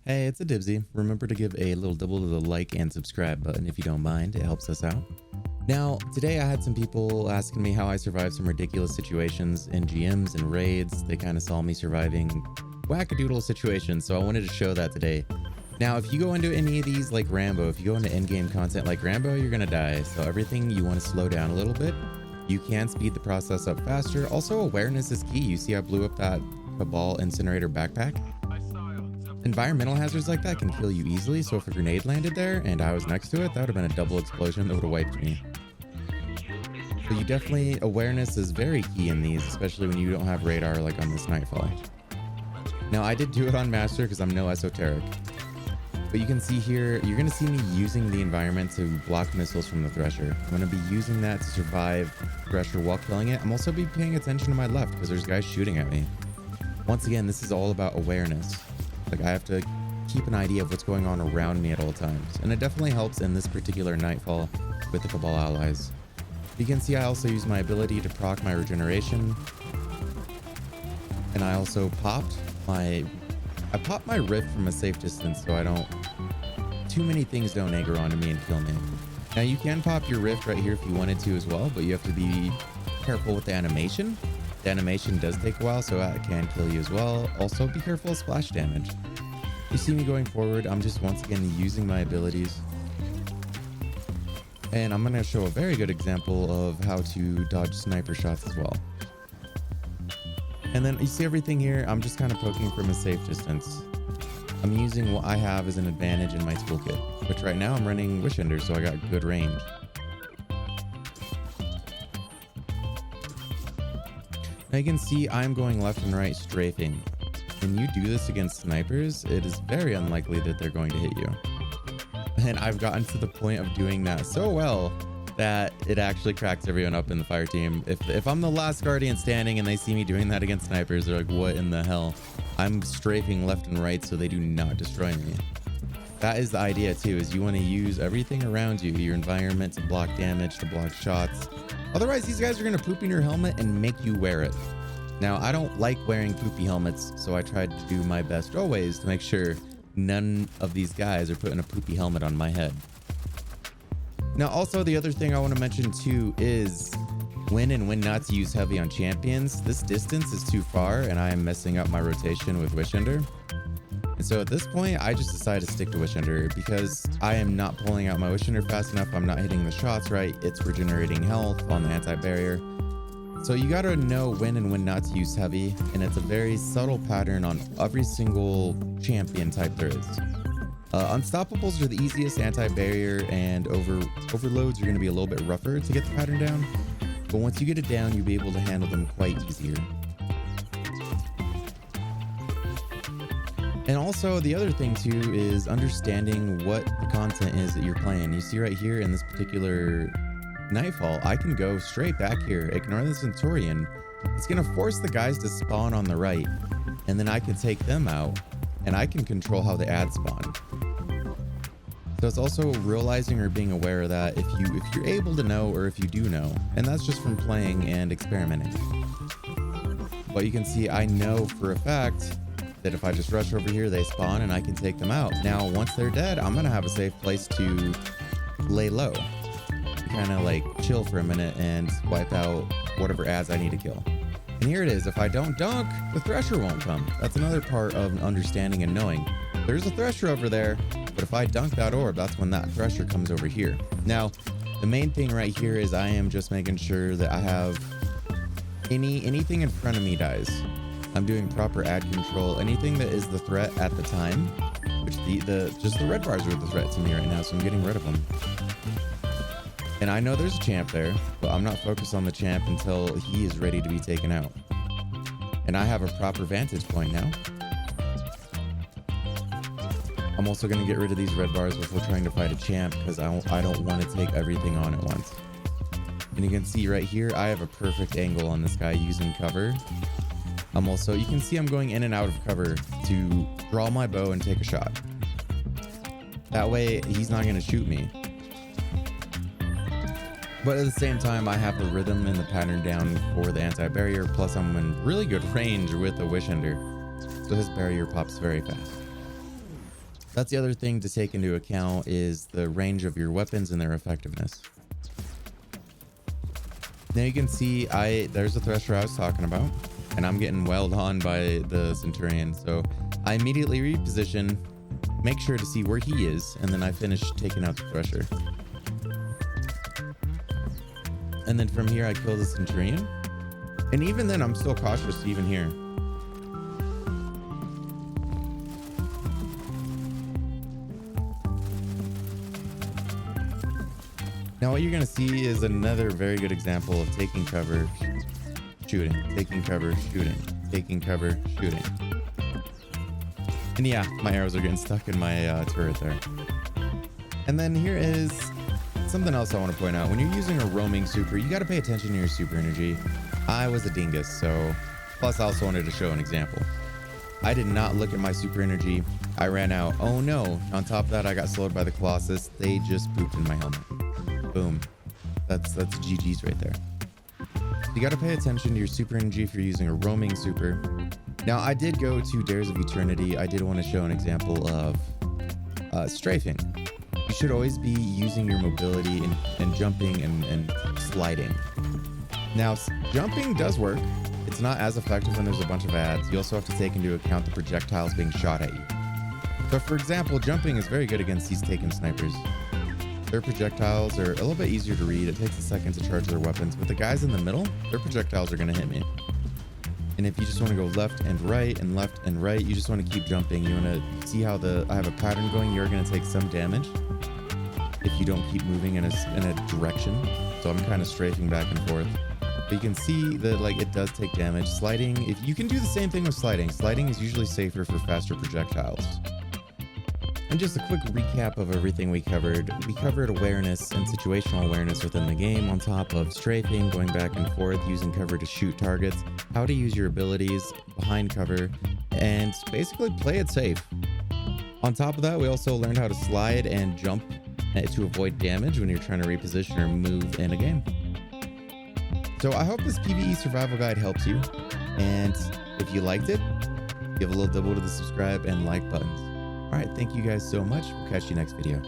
Hey, it's a Dibsy. Remember to give a little double to the like and subscribe button if you don't mind. It helps us out. Now, today I had some people asking me how I survived some ridiculous situations in GMs and raids. They kind of saw me surviving wackadoodle situations, so I wanted to show that today. Now, if you go into any of these like Rambo, if you go into in-game content like Rambo, you're gonna die. So everything you want to slow down a little bit. You can speed the process up faster. Also, awareness is key. You see I blew up that Cabal incinerator backpack. Environmental hazards like that can kill you easily, so if a grenade landed there and I was next to it, that would have been a double explosion that would have wiped me. So you definitely, awareness is very key in these, especially when you don't have radar like on this Nightfall. Now I did do it on Master because I'm no esoteric. But you can see here, you're going to see me using the environment to block missiles from the Thresher. I'm going to be using that to survive Thresher while killing it. I'm also be paying attention to my left because there's guys shooting at me. Once again, this is all about awareness. Like I have to keep an idea of what's going on around me at all times. And it definitely helps in this particular Nightfall with the Cabal allies. You can see I also use my ability to proc my regeneration. And I also popped my rift from a safe distance so I don't, too many things don't aggro onto me and kill me. Now you can pop your rift right here if you wanted to as well, but you have to be careful with the animation. The animation does take a while, so it can kill you as well. Also, be careful of splash damage. You see me going forward, I'm just once again using my abilities. And I'm going to show a very good example of how to dodge sniper shots as well. And then you see everything here, I'm just kind of poking from a safe distance. I'm using what I have as an advantage in my toolkit, which right now I'm running Wish Ender, so I got good range. Now you can see I'm going left and right strafing. When you do this against snipers, it is very unlikely that they're going to hit you. And I've gotten to the point of doing that so well that it actually cracks everyone up in the fire team. If I'm the last guardian standing and they see me doing that against snipers, they're like, what in the hell? I'm strafing left and right so they do not destroy me. That is the idea too, is you want to use everything around you, your environment, to block damage, to block shots. Otherwise, these guys are going to poop in your helmet and make you wear it. Now, I don't like wearing poopy helmets, so I tried to do my best always to make sure none of these guys are putting a poopy helmet on my head. Now, also, the other thing I want to mention too is when and when not to use heavy on champions. This distance is too far, and I am messing up my rotation with Wish Ender. And so at this point, I just decided to stick to Wish Ender because I am not pulling out my Wish Ender fast enough. I'm not hitting the shots right. It's regenerating health on the anti-barrier. So you got to know when and when not to use heavy. And it's a very subtle pattern on every single champion type there is. Unstoppables are the easiest anti-barrier, and overloads are going to be a little bit rougher to get the pattern down. But once you get it down, you'll be able to handle them quite easier. And also the other thing too is understanding what the content is that you're playing. You see right here in this particular Nightfall, I can go straight back here, ignore the Centurion. It's going to force the guys to spawn on the right, and then I can take them out, and I can control how the ads spawn. So it's also realizing or being aware of that if you're able to know, or if you do know, and that's just from playing and experimenting. But you can see I know for a fact that if I just rush over here, they spawn and I can take them out. Now, once they're dead, I'm going to have a safe place to lay low. Kind of like chill for a minute and wipe out whatever ads I need to kill. And here it is. If I don't dunk, the Thresher won't come. That's another part of understanding and knowing. There's a Thresher over there, but if I dunk that orb, that's when that Thresher comes over here. Now, the main thing right here is I am just making sure that I have anything in front of me dies. I'm doing proper ad control. Anything that is the threat at the time, which just the red bars are the threat to me right now, so I'm getting rid of them. And I know there's a champ there, but I'm not focused on the champ until he is ready to be taken out. And I have a proper vantage point now. I'm also going to get rid of these red bars before trying to fight a champ because I don't want to take everything on at once. And you can see right here, I have a perfect angle on this guy using cover. You can see I'm going in and out of cover to draw my bow and take a shot. That way he's not going to shoot me. But at the same time, I have the rhythm and the pattern down for the anti-barrier, plus I'm in really good range with the Wish Ender, so his barrier pops very fast. That's the other thing to take into account is the range of your weapons and their effectiveness. Now you can see there's the thresher I was talking about, and I'm getting wailed on by the Centurion. So I immediately reposition, make sure to see where he is, and then I finish taking out the thresher. And then from here I kill the Centurion. And even then I'm still cautious even here. Now what you're going to see is another very good example of taking cover, shooting, taking cover, shooting, taking cover, shooting. And yeah, my arrows are getting stuck in my turret there. And then here is something else I want to point out. When you're using a roaming super, you got to pay attention to your super energy. I was a dingus, so plus I also wanted to show an example. I did not look at my super energy. I ran out. Oh no. On top of that, I got slowed by the Colossus. They just pooped in my helmet. Boom. That's GG's right there. You got to pay attention to your super energy if you're using a roaming super. Now, I did go to Dares of Eternity. I did want to show an example of strafing. You should always be using your mobility and jumping and sliding. Now, jumping does work. It's not as effective when there's a bunch of ads. You also have to take into account the projectiles being shot at you. So, for example, jumping is very good against these Taken snipers. Their projectiles are a little bit easier to read. It takes a second to charge their weapons, but the guys in the middle, their projectiles are going to hit me. And if you just want to go left and right and left and right, you just want to keep jumping. You want to see how I have a pattern going. You're going to take some damage if you don't keep moving in a direction. So I'm kind of strafing back and forth. But you can see that like it does take damage. Sliding, if you can do the same thing with sliding. Sliding is usually safer for faster projectiles. And just a quick recap of everything we covered. We covered awareness and situational awareness within the game, on top of strafing, going back and forth, using cover to shoot targets, how to use your abilities behind cover, and basically play it safe. On top of that, we also learned how to slide and jump to avoid damage when you're trying to reposition or move in a game. So I hope this PvE survival guide helps you. And if you liked it, give a little double to the subscribe and like buttons. All right, thank you guys so much. We'll catch you next video.